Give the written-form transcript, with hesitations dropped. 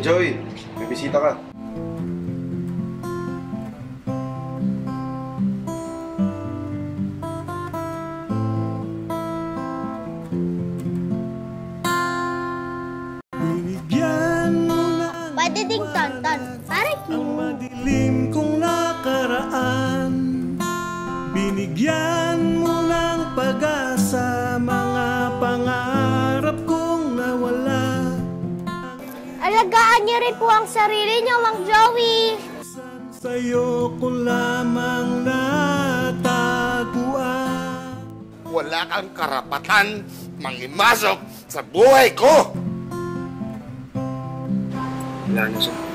Joey, may bisita ka. Pwede ding tonton. Para ang madilim kong nakaraan. Binigyan mo ng pag-asa mga pangarap kong nawala. alagaan niyo rin po ang sarili niyo, Mang Joey. Sa'yo ko lamang natagpuan. Wala kang karapatan mangimasok sa buhay ko! Wala na siya.